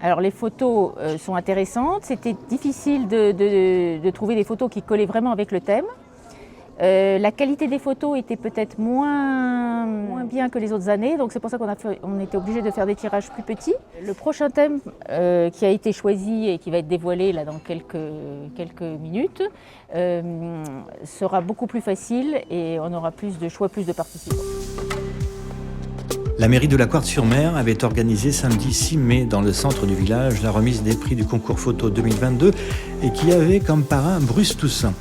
Alors les photos sont intéressantes, c'était difficile de trouver des photos qui collaient vraiment avec le thème. La qualité des photos était peut-être moins bien que les autres années, donc c'est pour ça qu'on était obligé de faire des tirages plus petits. Le prochain thème qui a été choisi et qui va être dévoilé là, dans quelques minutes sera beaucoup plus facile et on aura plus de choix, plus de participants. La mairie de la Quarthe-sur-Mer avait organisé samedi 6 mai dans le centre du village la remise des prix du concours photo 2022 et qui avait comme parrain Bruce Toussaint.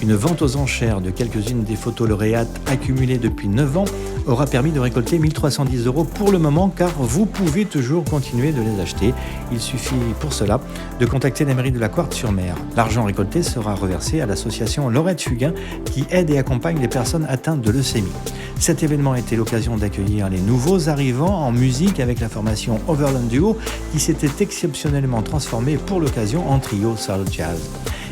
Une vente aux enchères de quelques-unes des photos lauréates accumulées depuis 9 ans aura permis de récolter 1 310 € pour le moment, car vous pouvez toujours continuer de les acheter. Il suffit pour cela de contacter la mairie de la Quarthe-sur-Mer. L'argent récolté sera reversé à l'association Laurette Fugain qui aide et accompagne les personnes atteintes de leucémie. Cet événement était l'occasion d'accueillir les nouveaux arrivants en musique avec la formation Overland Duo qui s'était exceptionnellement transformée pour l'occasion en trio soul jazz.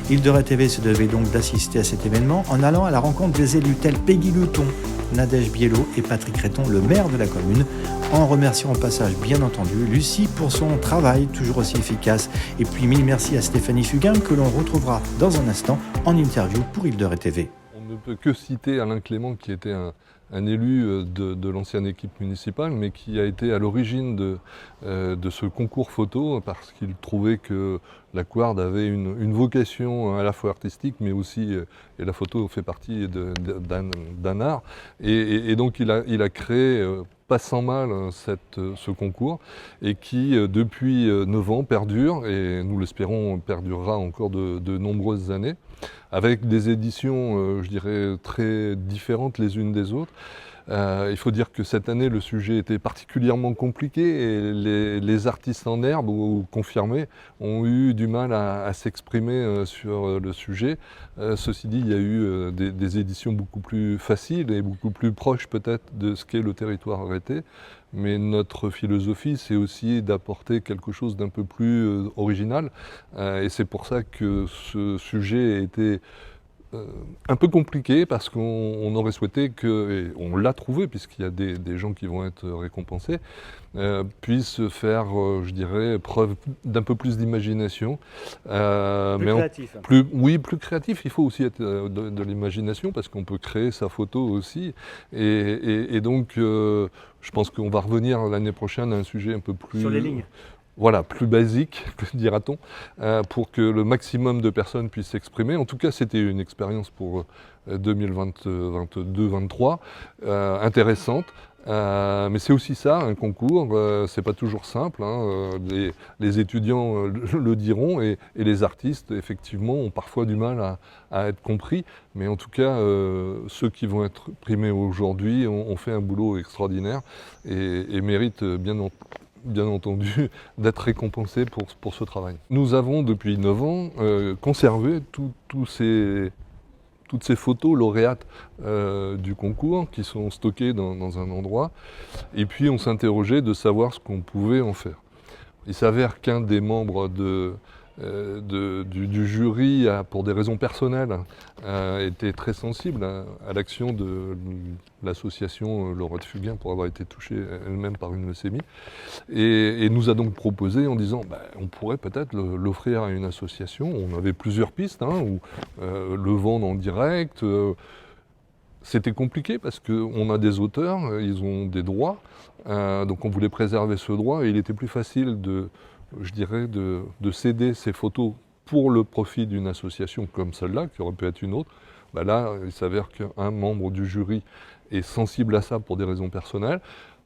Île de Ré TV se devait donc d'assister à cet événement en allant à la rencontre des élus tels Peggy Luton, Nadège Biello et Patrick Réton, le maire de la commune, en remerciant au passage bien entendu Lucie pour son travail toujours aussi efficace. Et puis mille merci à Stéphanie Fugain que l'on retrouvera dans un instant en interview pour Île de Ré TV. On ne peut que citer Alain Clément qui était un élu de l'ancienne équipe municipale, mais qui a été à l'origine de ce concours photo parce qu'il trouvait que la Quarthe avait une vocation à la fois artistique, mais aussi, et la photo fait partie d'un art, et donc il a créé pas sans mal ce concours, et qui depuis 9 ans perdure, et nous l'espérons perdurera encore de nombreuses années, avec des éditions, je dirais, très différentes les unes des autres. Il faut dire que cette année, le sujet était particulièrement compliqué et les artistes en herbe ou confirmés ont eu du mal à s'exprimer sur le sujet. Ceci dit, il y a eu des éditions beaucoup plus faciles et beaucoup plus proches peut-être de ce qu'est le territoire arrêté. Mais notre philosophie, c'est aussi d'apporter quelque chose d'un peu plus original. Et c'est pour ça que ce sujet a été un peu compliqué, parce qu'on aurait souhaité que, et on l'a trouvé puisqu'il y a des gens qui vont être récompensés, puissent faire, je dirais, preuve d'un peu plus d'imagination. Plus créatif. Oui, plus créatif. Il faut aussi être de l'imagination parce qu'on peut créer sa photo aussi. Et donc, je pense qu'on va revenir l'année prochaine à un sujet un peu plus... Sur les lignes. Voilà, plus basique, dira-t-on, pour que le maximum de personnes puissent s'exprimer. En tout cas, c'était une expérience pour 2022-23, intéressante. Mais c'est aussi ça, un concours, c'est pas toujours simple, hein, les étudiants le diront, et les artistes, effectivement, ont parfois du mal à être compris. Mais en tout cas, ceux qui vont être primés aujourd'hui ont fait un boulot extraordinaire et méritent bien entendu, d'être récompensés pour ce travail. Nous avons, depuis 9 ans, conservé toutes ces photos lauréates du concours qui sont stockées dans un endroit. Et puis, on s'interrogeait de savoir ce qu'on pouvait en faire. Il s'avère qu'un des membres du jury, pour des raisons personnelles, était très sensible à l'action de l'association Laurette Fugain pour avoir été touchée elle-même par une leucémie, et nous a donc proposé en disant on pourrait peut-être l'offrir à une association. On avait plusieurs pistes, ou le vendre en direct. C'était compliqué parce qu'on a des auteurs, ils ont des droits, donc on voulait préserver ce droit, et il était plus facile de céder ces photos pour le profit d'une association comme celle-là, qui aurait pu être une autre. Là, il s'avère qu'un membre du jury est sensible à ça pour des raisons personnelles.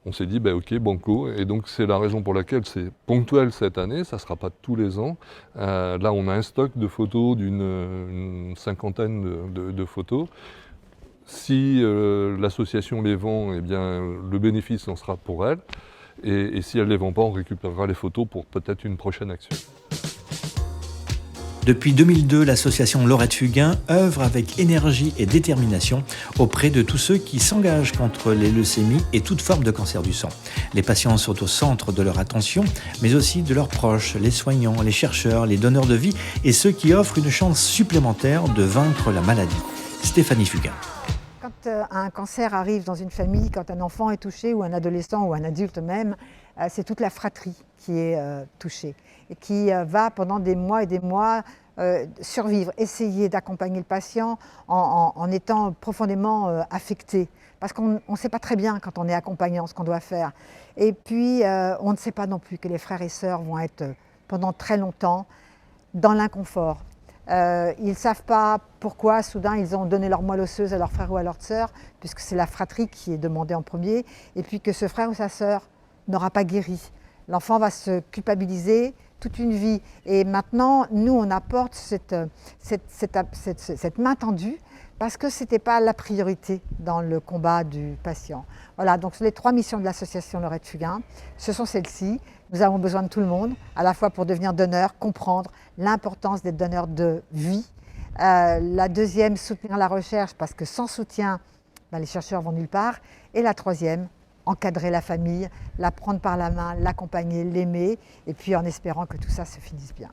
On s'est dit, ok, banco, et donc c'est la raison pour laquelle c'est ponctuel cette année, ça ne sera pas tous les ans. Là, on a un stock de photos d'une cinquantaine de photos. Si l'association les vend, le bénéfice en sera pour elle. Et si elle ne les vend pas, on récupérera les photos pour peut-être une prochaine action. Depuis 2002, l'association Laurette Fugain œuvre avec énergie et détermination auprès de tous ceux qui s'engagent contre les leucémies et toute forme de cancer du sang. Les patients sont au centre de leur attention, mais aussi de leurs proches, les soignants, les chercheurs, les donneurs de vie et ceux qui offrent une chance supplémentaire de vaincre la maladie. Stéphanie Fugain. Quand un cancer arrive dans une famille, quand un enfant est touché, ou un adolescent, ou un adulte même, c'est toute la fratrie qui est touchée et qui va pendant des mois et des mois survivre, essayer d'accompagner le patient en étant profondément affecté. Parce qu'on ne sait pas très bien quand on est accompagnant ce qu'on doit faire. Et puis on ne sait pas non plus que les frères et sœurs vont être pendant très longtemps dans l'inconfort. Ils ne savent pas pourquoi soudain ils ont donné leur moelle osseuse à leur frère ou à leur sœur, puisque c'est la fratrie qui est demandée en premier, et puis que ce frère ou sa sœur n'aura pas guéri. L'enfant va se culpabiliser toute une vie. Et maintenant, nous, on apporte cette main tendue parce que ce n'était pas la priorité dans le combat du patient. Voilà, donc les 3 missions de l'association Laurette Fugain, ce sont celles-ci. Nous avons besoin de tout le monde, à la fois pour devenir donneur, comprendre l'importance d'être donneur de vie. La deuxième, soutenir la recherche, parce que sans soutien, les chercheurs vont nulle part. Et la troisième, encadrer la famille, la prendre par la main, l'accompagner, l'aimer, et puis en espérant que tout ça se finisse bien.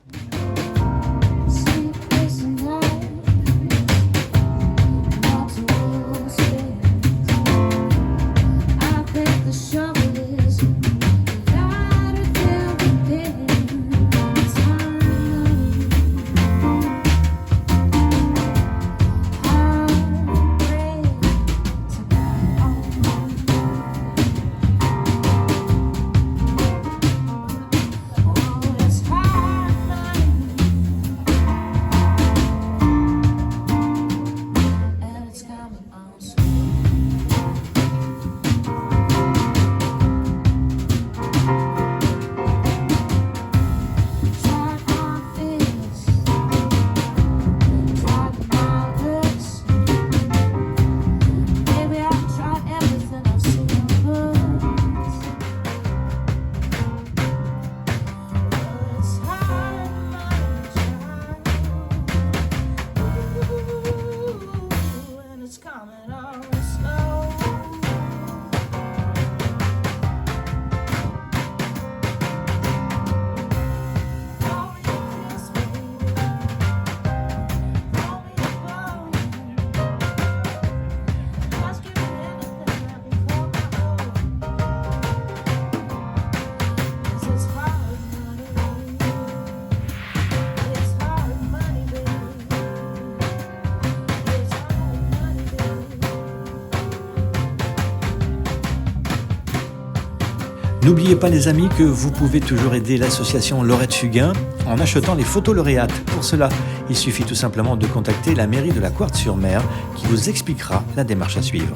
N'oubliez pas les amis que vous pouvez toujours aider l'association Laurette Fugain en achetant les photos lauréates. Pour cela, il suffit tout simplement de contacter la mairie de la Quartz-sur-Mer qui vous expliquera la démarche à suivre.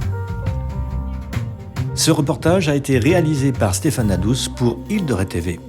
Ce reportage a été réalisé par Stéphane Nadous pour Île de Ré TV.